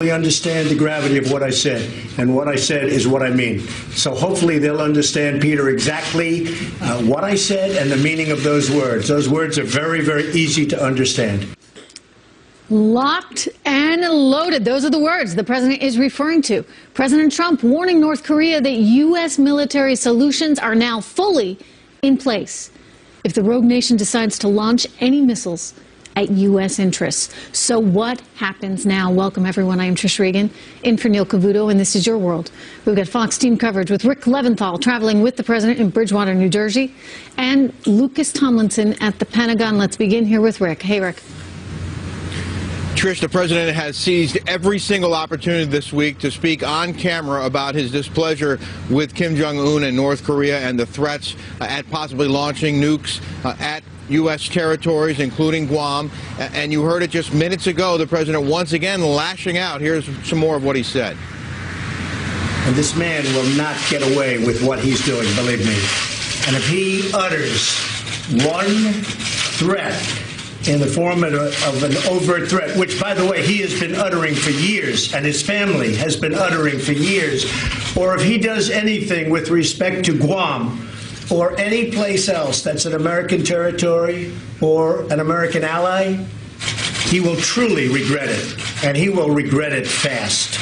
fully understand the gravity of what I said, and what I said is what I mean. So hopefully they'll understand, Peter, exactly what I said and the meaning of those words. Those words are very, very easy to understand. Locked and loaded. Those are the words the president is referring to. President Trump warning North Korea that U.S. military solutions are now fully in place if the rogue nation decides to launch any missiles at U.S. interests. So what happens now? Welcome, everyone. I am Trish Regan, in for Neil Cavuto, and this is Your World. We've got Fox team coverage with Rick Leventhal traveling with the president in Bridgewater, New Jersey, and Lucas Tomlinson at the Pentagon. Let's begin here with Rick. Hey, Rick. Trish, the president has seized every single opportunity this week to speak on camera about his displeasure with Kim Jong-un and North Korea and the threats at possibly launching nukes at U.S. territories, including Guam. And you heard it just minutes ago, the president once again lashing out. Here's some more of what he said. And this man will not get away with what he's doing, believe me. And if he utters one threat in the form of an overt threat, which, by the way, he has been uttering for years and his family has been uttering for years, or if he does anything with respect to Guam or any place else that's an American territory or an American ally, he will truly regret it, and he will regret it fast.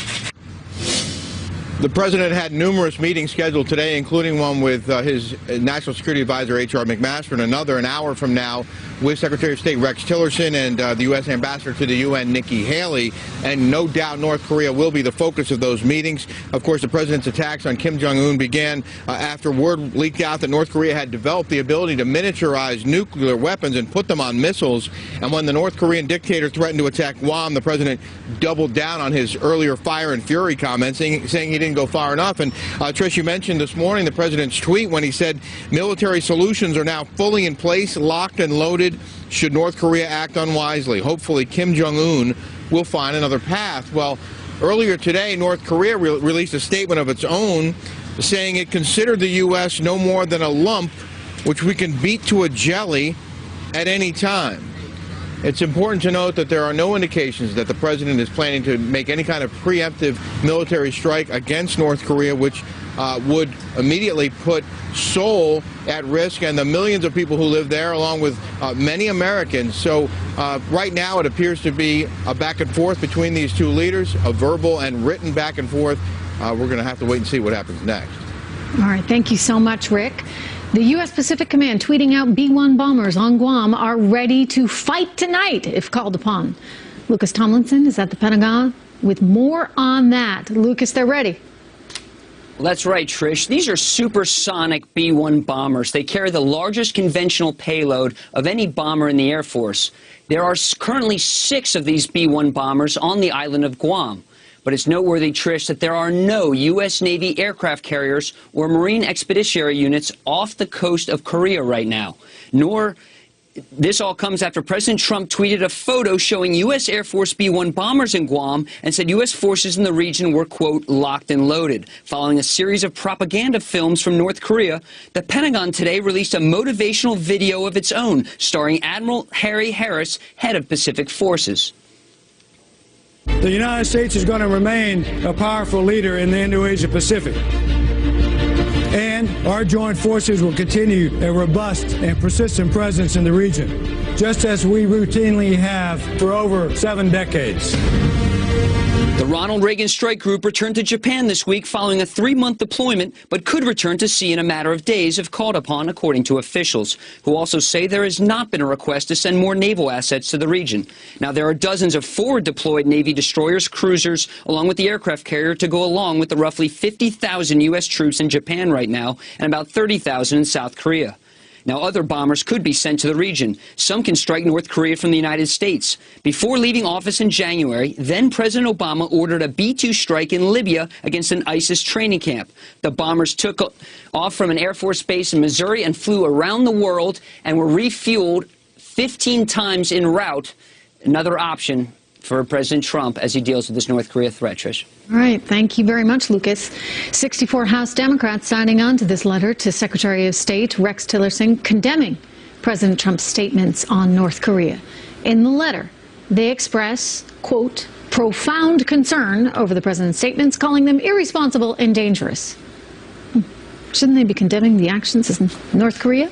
The president had numerous meetings scheduled today, including one with his National Security Advisor, H.R. McMaster, and another an hour from now with Secretary of State Rex Tillerson and the U.S. Ambassador to the UN, Nikki Haley. And no doubt North Korea will be the focus of those meetings. Of course, the president's attacks on Kim Jong-un began after word leaked out that North Korea had developed the ability to miniaturize nuclear weapons and put them on missiles. And when the North Korean dictator threatened to attack Guam, the president doubled down on his earlier fire and fury comments, saying he didn't go far enough. And Trish, you mentioned this morning the president's tweet when he said military solutions are now fully in place, locked and loaded, should North Korea act unwisely. Hopefully Kim Jong-un will find another path. Well, earlier today, North Korea released a statement of its own saying it considered the U.S. no more than a lump which we can beat to a jelly at any time. It's important to note that there are no indications that the president is planning to make any kind of preemptive military strike against North Korea, which would immediately put Seoul at risk and the millions of people who live there, along with many Americans. So right now it appears to be a back and forth between these two leaders, a verbal and written back and forth. We're going to have to wait and see what happens next. All right. Thank you so much, Rick. The U.S. Pacific Command tweeting out B-1 bombers on Guam are ready to fight tonight if called upon. Lucas Tomlinson is at the Pentagon with more on that. Lucas, they're ready. Well, that's right, Trish. These are supersonic B-1 bombers. They carry the largest conventional payload of any bomber in the Air Force. There are currently 6 of these B-1 bombers on the island of Guam. But it's noteworthy, Trish, that there are no U.S. Navy aircraft carriers or Marine Expeditionary units off the coast of Korea right now. This all comes after President Trump tweeted a photo showing U.S. Air Force B-1 bombers in Guam and said U.S. forces in the region were, quote, locked and loaded. Following a series of propaganda films from North Korea, the Pentagon today released a motivational video of its own starring Admiral Harry Harris, head of Pacific Forces. The United States is going to remain a powerful leader in the Indo-Asia Pacific. And our joint forces will continue a robust and persistent presence in the region, just as we routinely have for over 7 decades. The Ronald Reagan Strike Group returned to Japan this week following a 3-month deployment, but could return to sea in a matter of days if called upon, according to officials, who also say there has not been a request to send more naval assets to the region. Now, there are dozens of forward-deployed Navy destroyers, cruisers, along with the aircraft carrier to go along with the roughly 50,000 U.S. troops in Japan right now and about 30,000 in South Korea. Now, other bombers could be sent to the region. Some can strike North Korea from the United States. Before leaving office in January, then President Obama ordered a B-2 strike in Libya against an ISIS training camp. The bombers took off from an Air Force base in Missouri and flew around the world and were refueled 15 times en route. Another option for President Trump as he deals with this North Korea threat, Trish. All right. Thank you very much, Lucas. 64 House Democrats signing on to this letter to Secretary of State Rex Tillerson condemning President Trump's statements on North Korea. In the letter, they express, quote, profound concern over the president's statements, calling them irresponsible and dangerous. Shouldn't they be condemning the actions of North Korea?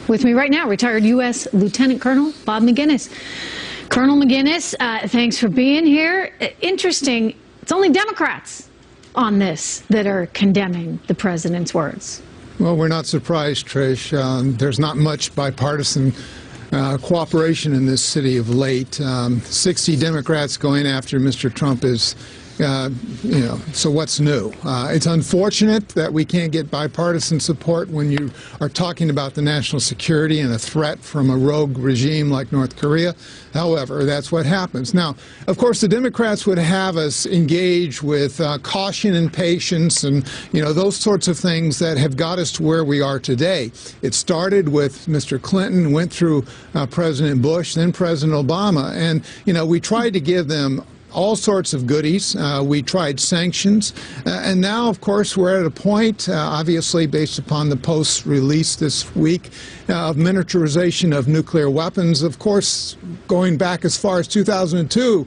With me right now, retired U.S. Lieutenant Colonel Bob Maginnis. Colonel Maginnis, thanks for being here. Interesting, it's only Democrats on this that are condemning the president's words. Well, we're not surprised, Trish. There's not much bipartisan cooperation in this city of late. 60 Democrats going after Mr. Trump is, so what's new? It's unfortunate that we can't get bipartisan support when you are talking about the national security and a threat from a rogue regime like North Korea. However, that's what happens. Now, of course, the Democrats would have us engage with caution and patience and, those sorts of things that have got us to where we are today. It started with Mr. Clinton, went through President Bush, then President Obama, and, we tried to give them all sorts of goodies. We tried sanctions. And now, of course, we're at a point, obviously based upon the posts released this week, of miniaturization of nuclear weapons. Of course, going back as far as 2002,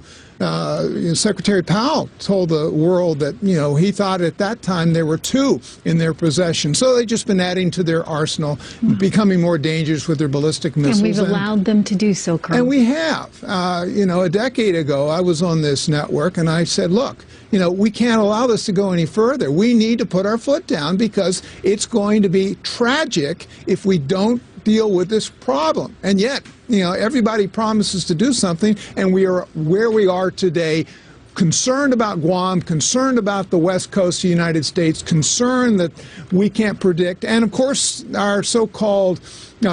Secretary Powell told the world that, he thought at that time there were 2 in their possession. So they've just been adding to their arsenal, becoming more dangerous with their ballistic missiles. And we've allowed them to do so, Colonel. And we have. A decade ago, I was on this network, and I said, look, we can't allow this to go any further. We need to put our foot down because it's going to be tragic if we don't deal with this problem. And yet, everybody promises to do something, and we are where we are today, concerned about Guam, concerned about the west coast of the United States, concerned that we can't predict, and of course our so-called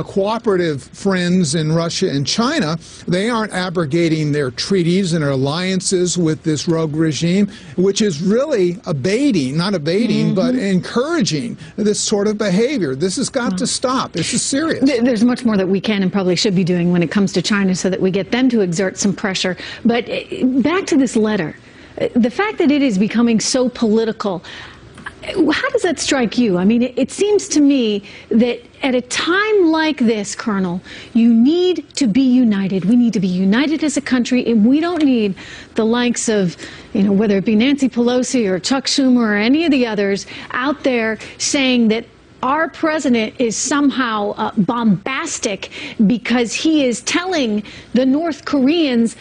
cooperative friends in Russia and China, they aren't abrogating their treaties and their alliances with this rogue regime, which is really not abating, but encouraging this sort of behavior. This has got to stop. This is serious. There's much more that we can and probably should be doing when it comes to China so that we get them to exert some pressure. But back to this letter, the fact that it is becoming so political, how does that strike you? I mean, it seems to me that at a time like this, Colonel, you need to be united. We need to be united as a country, and we don't need the likes of, whether it be Nancy Pelosi or Chuck Schumer or any of the others out there saying that our president is somehow bombastic because he is telling the North Koreans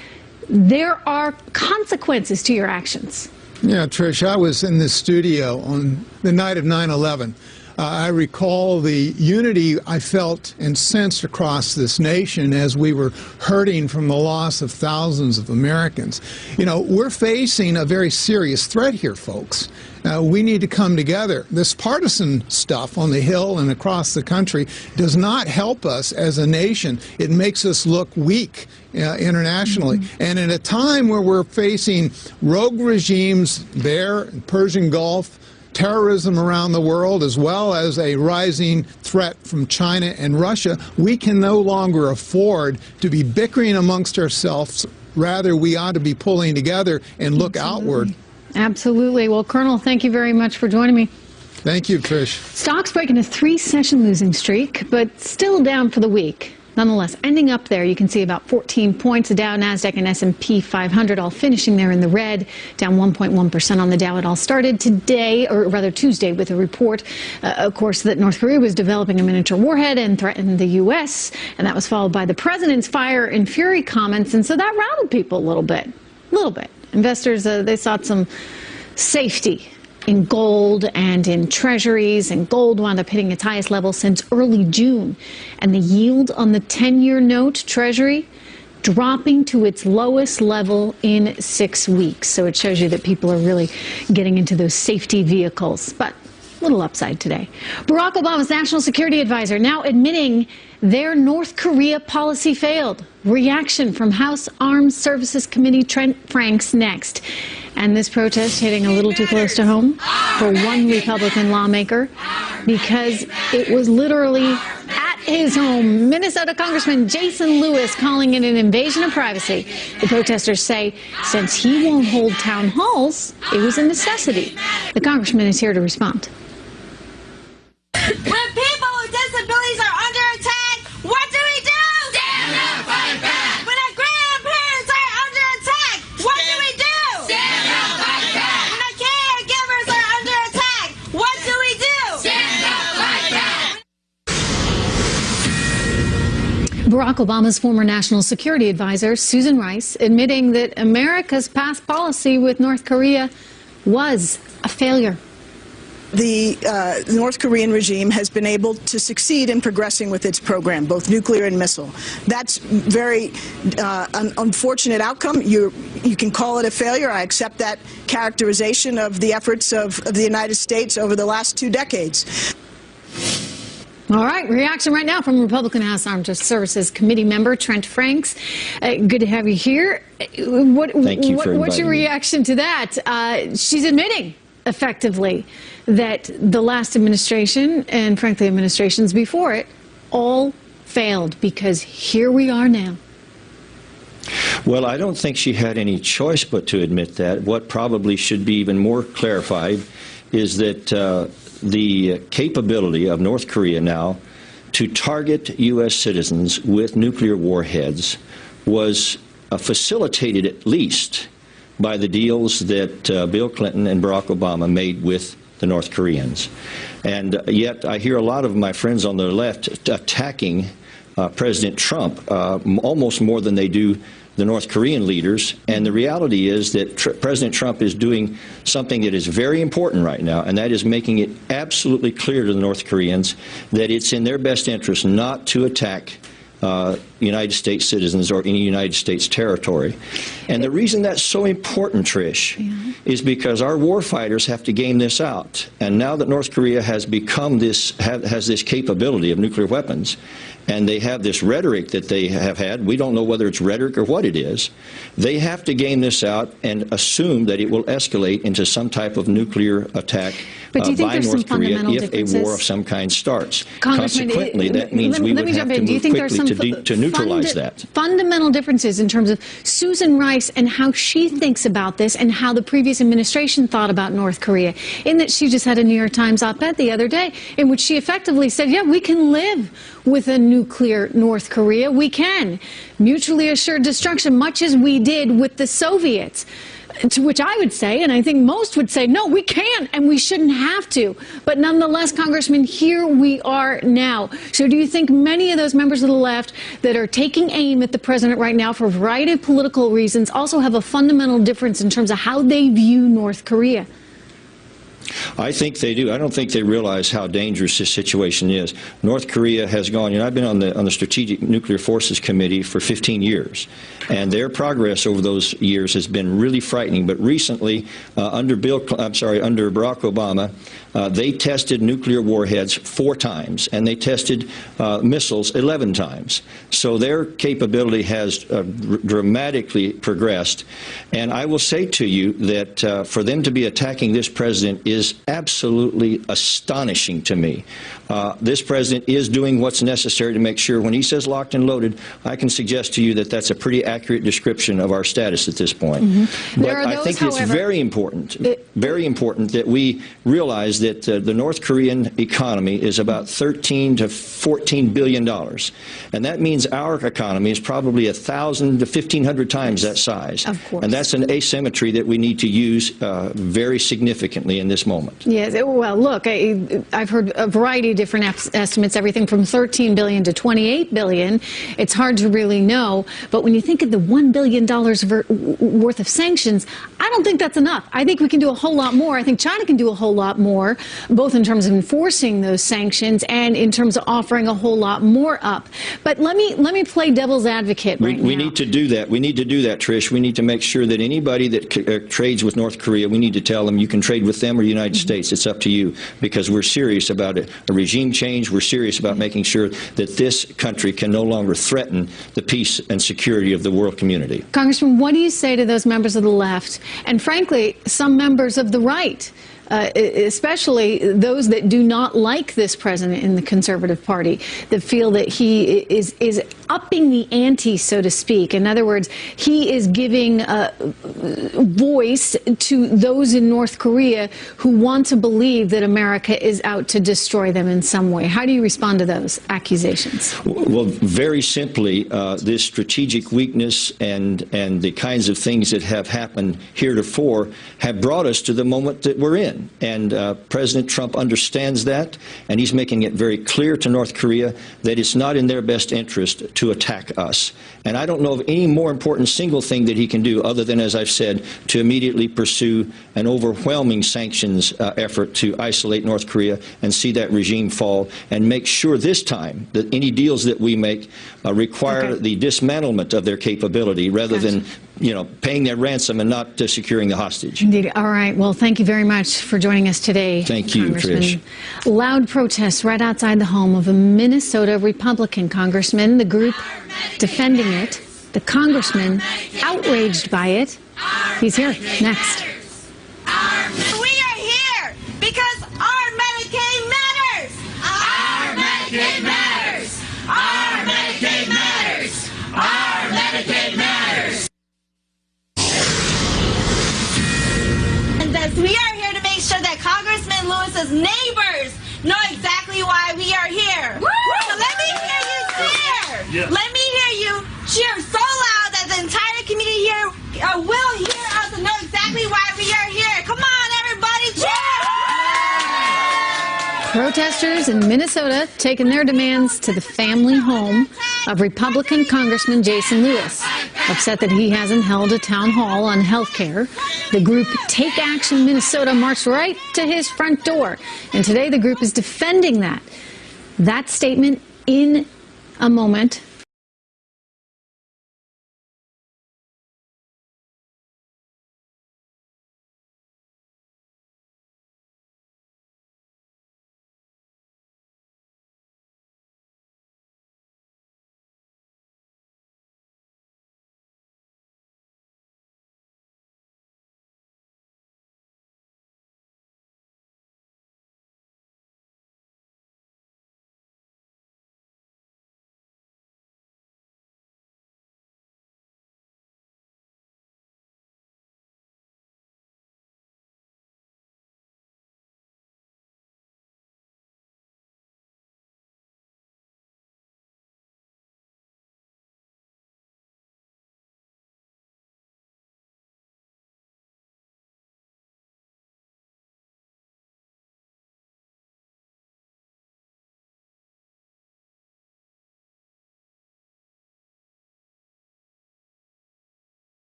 there are consequences to your actions. Yeah, Trish, I was in this studio on the night of 9/11. I recall the unity I felt and sensed across this nation as we were hurting from the loss of thousands of Americans. We're facing a very serious threat here, folks. We need to come together. This partisan stuff on the Hill and across the country does not help us as a nation. It makes us look weak internationally. And in a time where we're facing rogue regimes there in Persian Gulf, terrorism around the world, as well as a rising threat from China and Russia, we can no longer afford to be bickering amongst ourselves. Rather, we ought to be pulling together and look outward. Absolutely. Well, Colonel, thank you very much for joining me. Thank you, Trish. Stocks breaking a 3-session losing streak, but still down for the week. Nonetheless, ending up there, you can see about 14 points. The Dow, NASDAQ, and S&P 500 all finishing there in the red, down 1.1% on the Dow. It all started today, or rather Tuesday, with a report, of course, that North Korea was developing a miniature warhead and threatened the U.S., and that was followed by the president's fire and fury comments, and so that rattled people a little bit. Investors, they sought some safety in gold and in treasuries, and gold wound up hitting its highest level since early June. And the yield on the 10-year note treasury dropping to its lowest level in 6 weeks. So it shows you that people are really getting into those safety vehicles. But a little upside today. Barack Obama's national security advisor now admitting their North Korea policy failed. Reaction from House Armed Services Committee Trent Franks next. And this protest hitting a little too close to home for one Republican lawmaker because it was literally at his home. Minnesota Congressman Jason Lewis calling it an invasion of privacy. The protesters say since he won't hold town halls, it was a necessity. The congressman is here to respond. When people with disabilities are under attack, what do we do? Stand up, fight back. When our grandparents are under attack, what do we Barack Obama's former national security advisor, Susan Rice, admitting that America's past policy with North Korea was a failure. The North Korean regime has been able to succeed in progressing with its program, both nuclear and missile. That's very unfortunate outcome. You can call it a failure. I accept that characterization of the efforts of the United States over the last 2 decades. All right, reaction right now from Republican House Armed Services Committee member Trent Franks. Good to have you here. Thank you for what's your inviting me. reaction to that? She's admitting effectively that the last administration and frankly administrations before it all failed, because here we are now. Well, I don't think she had any choice but to admit that. What probably should be even more clarified is that the capability of North Korea now to target U.S. citizens with nuclear warheads was facilitated at least by the deals that Bill Clinton and Barack Obama made with the North Koreans. And yet I hear a lot of my friends on the left attacking President Trump almost more than they do the North Korean leaders. And the reality is that President Trump is doing something that is very important right now, and that is making it absolutely clear to the North Koreans that it's in their best interest not to attack United States citizens or any United States territory. And the reason that's so important, Trish, is because our war fighters have to game this out. And now that North Korea has become this, has this capability of nuclear weapons, and they have this rhetoric that they have had, we don't know whether it's rhetoric or what it is, they have to game this out and assume that it will escalate into some type of nuclear attack by North Korea if a war of some kind starts. Consequently, that means we would have to move quickly to neutralize that. Fundamental differences in terms of Susan Rice and how she thinks about this and how the previous administration thought about North Korea, in that she just had a New York Times op-ed the other day in which she effectively said, yeah, we can live with a nuclear North Korea. We can. Mutually assured destruction, much as we did with the Soviets. To which I would say, and I think most would say, no, we can't and we shouldn't have to. But nonetheless, Congressman, here we are now. So do you think many of those members of the left that are taking aim at the president right now for a variety of political reasons also have a fundamental difference in terms of how they view North Korea? I think they do. I don't think they realize how dangerous this situation is. North Korea has gone, I've been on the Strategic Nuclear Forces Committee for 15 years, and their progress over those years has been really frightening. But recently, under Barack Obama, they tested nuclear warheads 4 times, and they tested missiles 11 times. So their capability has dramatically progressed. And I will say to you that for them to be attacking this president is absolutely astonishing to me. This president is doing what's necessary to make sure when he says locked and loaded, I can suggest to you that that's a pretty accurate description of our status at this point. But I think it's very important that we realize that the North Korean economy is about $13 to $14 billion. And that means our economy is probably 1,000 to 1,500 times that size. Of course. And that's an asymmetry that we need to use very significantly in this moment. Yes, well, look, I've heard a variety of different estimates, everything from $13 billion to $28 billion. It's hard to really know. But when you think of the $1 billion worth of sanctions, I don't think that's enough. I think we can do a whole lot more. I think China can do a whole lot more, both in terms of enforcing those sanctions and in terms of offering a whole lot more up. But let me play devil's advocate right now. We need to do that. We need to do that, Trish. We need to make sure that anybody that trades with North Korea, we need to tell them you can trade with them or the United States. It's up to you, because we're serious about a regime change. We're serious about making sure that this country can no longer threaten the peace and security of the world community. Congressman, what do you say to those members of the left and, frankly, some members of the right, especially those that do not like this president in the Conservative Party, that feel that he is upping the ante, so to speak? In other words, he is giving voice to those in North Korea who want to believe that America is out to destroy them in some way. How do you respond to those accusations? Well, very simply, this strategic weakness and the kinds of things that have happened heretofore have brought us to the moment that we're in. happen. And President Trump understands that, and he's making it very clear to North Korea that it's not in their best interest to attack us. And I don't know of any more important single thing that he can do other than, as I've said, to immediately pursue an overwhelming sanctions effort to isolate North Korea and see that regime fall, and make sure this time that any deals that we make require the dismantlement of their capability rather than, you know, paying their ransom and not securing the hostage. Indeed. All right. Well, thank you very much for joining us today. Thank you, Trish. Loud protests right outside the home of a Minnesota Republican congressman. The group defending it. The congressman outraged by it. He's here next. We are here because our Medicaid matters. Our Medicaid matters. Our Medicaid matters. Our Medicaid matters. And thus we are here to make sure that Congressman Lewis's neighbors know exactly why we are here. So let me hear you cheer. Let me hear you cheer so loud that the entire community here will hear us and know exactly why we are here. Come on, everybody, cheer! Protesters in Minnesota taking their demands to the family home of Republican Congressman Jason Lewis, upset that he hasn't held a town hall on health care. The group Take Action Minnesota marched right to his front door, and today the group is defending that. That statement in a moment.